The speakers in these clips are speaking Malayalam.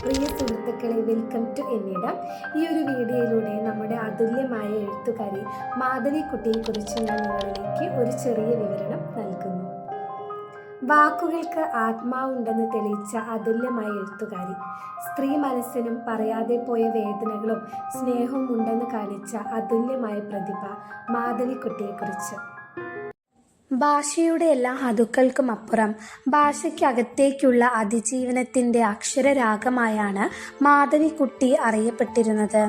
പ്രിയ സുഹൃത്തുക്കളെ, വെൽക്കം ടു എന്നിടം. ഈ ഒരു വീഡിയോയിലൂടെ നമ്മുടെ അതുല്യമായ എഴുത്തുകാരി മാധവിക്കുട്ടിയെക്കുറിച്ച് ഞാൻ നിങ്ങളിലേക്ക് ഒരു ചെറിയ വിവരണം നൽകുന്നു. വാക്കുകൾക്ക് ആത്മാവുണ്ടെന്ന് തെളിയിച്ച അതുല്യമായ എഴുത്തുകാരി, സ്ത്രീ മനസ്സിനും പറയാതെ പോയ വേദനകളും സ്നേഹവും ഉണ്ടെന്ന് കാണിച്ച അതുല്യമായ പ്രതിഭ മാധവിക്കുട്ടിയെക്കുറിച്ച്. ഭാഷയുടെ എല്ലാ ഹതുക്കൾക്കും അപ്പുറം ഭാഷയ്ക്കകത്തേക്കുള്ള അതിജീവനത്തിൻ്റെ അക്ഷരരാഗമായാണ് മാധവിക്കുട്ടി അറിയപ്പെട്ടിരുന്നത്.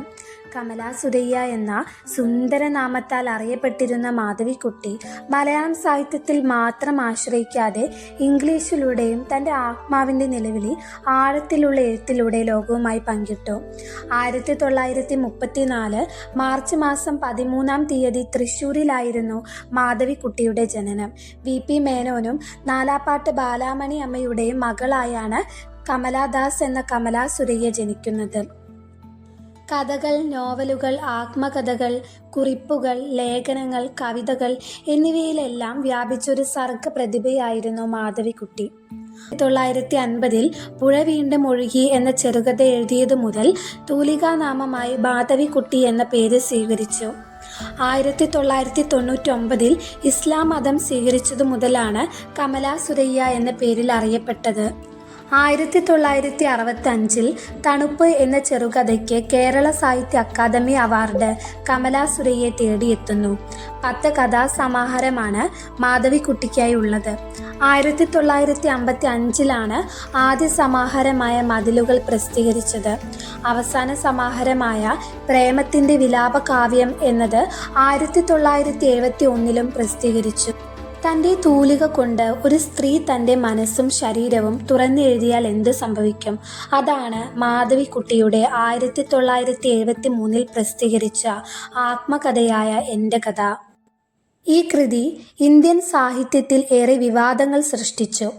കമലാ സുരയ്യ എന്ന സുന്ദരനാമത്താൽ അറിയപ്പെട്ടിരുന്ന മാധവിക്കുട്ടി മലയാളം സാഹിത്യത്തിൽ മാത്രം ആശ്രയിക്കാതെ ഇംഗ്ലീഷിലൂടെയും തൻ്റെ ആത്മാവിൻ്റെ നിലവിളി ആഴത്തിലുള്ള എഴുത്തിലൂടെ ലോകവുമായി പങ്കിട്ടു. 1934 മാർച്ച് മാസം 13 തൃശ്ശൂരിലായിരുന്നു മാധവിക്കുട്ടിയുടെ ജനനം. VP മേനോനും നാലാപ്പാട്ട് ബാലാമണി അമ്മയുടെയും മകളായാണ് കമലാദാസ് എന്ന കമലാ സുരയ്യ ജനിക്കുന്നത്. കഥകൾ, നോവലുകൾ, ആത്മകഥകൾ, കുറിപ്പുകൾ, ലേഖനങ്ങൾ, കവിതകൾ എന്നിവയിലെല്ലാം വ്യാപിച്ചൊരു സർഗ പ്രതിഭയായിരുന്നു മാധവിക്കുട്ടി. 1950 പുഴ വീണ്ടും ഒഴുകി എന്ന ചെറുകഥ എഴുതിയതു മുതൽ തൂലികാനാമമായി മാധവിക്കുട്ടി എന്ന പേര് സ്വീകരിച്ചു. 1999 ഇസ്ലാം മതം സ്വീകരിച്ചതു മുതലാണ് കമലാ സുരയ്യ എന്ന പേരിൽ അറിയപ്പെട്ടത്. 1965 തണുപ്പ് എന്ന ചെറുകഥയ്ക്ക് കേരള സാഹിത്യ അക്കാദമി അവാർഡ് കമലാ സുരയ്യയെ തേടിയെത്തുന്നു. 10 കഥാസമാഹാരമാണ് മാധവിക്കുട്ടിക്കായി ഉള്ളത്. 1955 ആദ്യ സമാഹാരമായ മതിലുകൾ പ്രസിദ്ധീകരിച്ചത്. അവസാന സമാഹാരമായ പ്രേമത്തിൻ്റെ വിലാപകാവ്യം എന്നത് 1971 പ്രസിദ്ധീകരിച്ചു. തൻ്റെ തൂലിക കൊണ്ട് ഒരു സ്ത്രീ തൻ്റെ മനസ്സും ശരീരവും തുറന്നെഴുതിയാൽ എന്ത് സംഭവിക്കും? അതാണ് മാധവിക്കുട്ടിയുടെ 1973 പ്രസിദ്ധീകരിച്ച ആത്മകഥയായ എൻ്റെ കഥ. ഈ കൃതി ഇന്ത്യൻ സാഹിത്യത്തിൽ ഏറെ വിവാദങ്ങൾ സൃഷ്ടിച്ചു.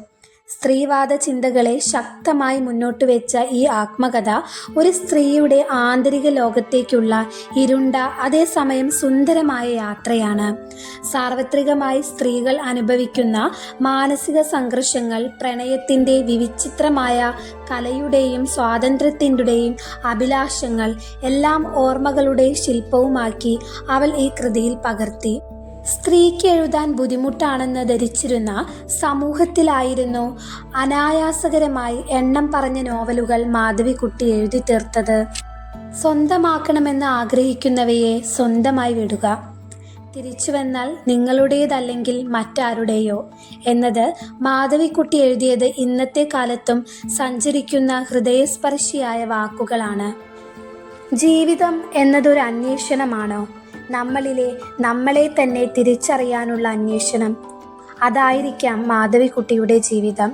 സ്ത്രീവാദ ചിന്തകളെ ശക്തമായി മുന്നോട്ട് വെച്ച ഈ ആത്മകഥ ഒരു സ്ത്രീയുടെ ആന്തരിക ലോകത്തേക്കുള്ള ഇരുണ്ട അതേസമയം സുന്ദരമായ യാത്രയാണ്. സാർവത്രികമായി സ്ത്രീകൾ അനുഭവിക്കുന്ന മാനസിക സംഘർഷങ്ങൾ, പ്രണയത്തിൻ്റെ വിചിത്രമായ കലയുടെയും സ്വാതന്ത്ര്യത്തിൻ്റെയും അഭിലാഷങ്ങൾ എല്ലാം ഓർമ്മകളുടെ ശില്പവുമാക്കി അവൾ ഈ കൃതിയിൽ പകർത്തി. സ്ത്രീക്ക് എഴുതാൻ ബുദ്ധിമുട്ടാണെന്ന് ധരിച്ചിരുന്ന സമൂഹത്തിലായിരുന്നു അനായാസകരമായി എണ്ണം പറഞ്ഞ നോവലുകൾ മാധവിക്കുട്ടി എഴുതി തീർത്തത്. സ്വന്തമാക്കണമെന്ന് ആഗ്രഹിക്കുന്നവയെ സ്വന്തമായി വിടുക, തിരിച്ചു വന്നാൽ നിങ്ങളുടേതല്ലെങ്കിൽ മറ്റാരുടെയോ എന്നത് മാധവിക്കുട്ടി എഴുതിയത് ഇന്നത്തെ കാലത്തും സഞ്ചരിക്കുന്ന ഹൃദയസ്പർശിയായ വാക്കുകളാണ്. ജീവിതം എന്നതൊരു അന്വേഷണമാണോ? നമ്മളിലെ നമ്മളെ തന്നെ തിരിച്ചറിയാനുള്ള അന്വേഷണം. അതായിരിക്കാം മാധവിക്കുട്ടിയുടെ ജീവിതം.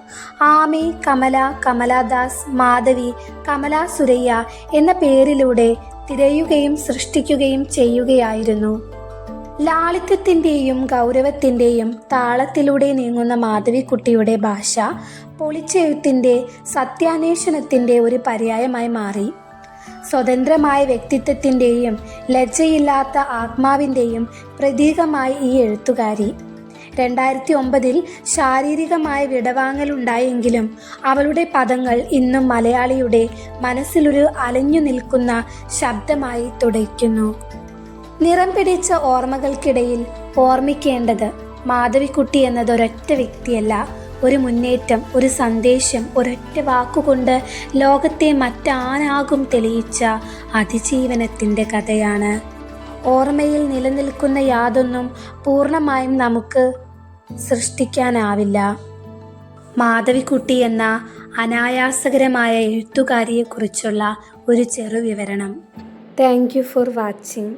ആമി, കമല, കമലാദാസ്, മാധവി, കമലാ സുരയ്യ എന്ന പേരിലൂടെ തിരയുകയും സൃഷ്ടിക്കുകയും ചെയ്യുകയായിരുന്നു. ലാളിത്യത്തിൻ്റെയും ഗൗരവത്തിൻ്റെയും താളത്തിലൂടെ നീങ്ങുന്ന മാധവിക്കുട്ടിയുടെ ഭാഷ പൊളിച്ചെഴുത്തിൻ്റെ, സത്യാന്വേഷണത്തിൻ്റെ ഒരു പര്യായമായി മാറി. സ്വതന്ത്രമായ വ്യക്തിത്വത്തിൻ്റെയും ലജ്ജയില്ലാത്ത ആത്മാവിൻ്റെയും പ്രതീകമായി ഈ എഴുത്തുകാരി. 2009 ശാരീരികമായ വിടവാങ്ങലുണ്ടായെങ്കിലും അവളുടെ പദങ്ങൾ ഇന്നും മലയാളിയുടെ മനസ്സിലൊരു അലഞ്ഞു നിൽക്കുന്ന ശബ്ദമായി തുടയ്ക്കുന്നു. നിറം പിടിച്ച ഓർമ്മകൾക്കിടയിൽ ഓർമ്മിക്കേണ്ടത് മാധവിക്കുട്ടി എന്നതൊരൊറ്റ വ്യക്തിയല്ല, ഒരു മുന്നേറ്റം, ഒരു സന്ദേശം, ഒരൊറ്റ വാക്കുകൊണ്ട് ലോകത്തെ മറ്റാനാകും തെളിയിച്ച അതിജീവനത്തിൻ്റെ കഥയാണ്. ഓർമ്മയിൽ നിലനിൽക്കുന്ന യാതൊന്നും പൂർണ്ണമായും നമുക്ക് സൃഷ്ടിക്കാനാവില്ല. മാധവിക്കുട്ടി എന്ന അനായാസകരമായ എഴുത്തുകാരിയെക്കുറിച്ചുള്ള ഒരു ചെറു വിവരണം. Thank you for watching.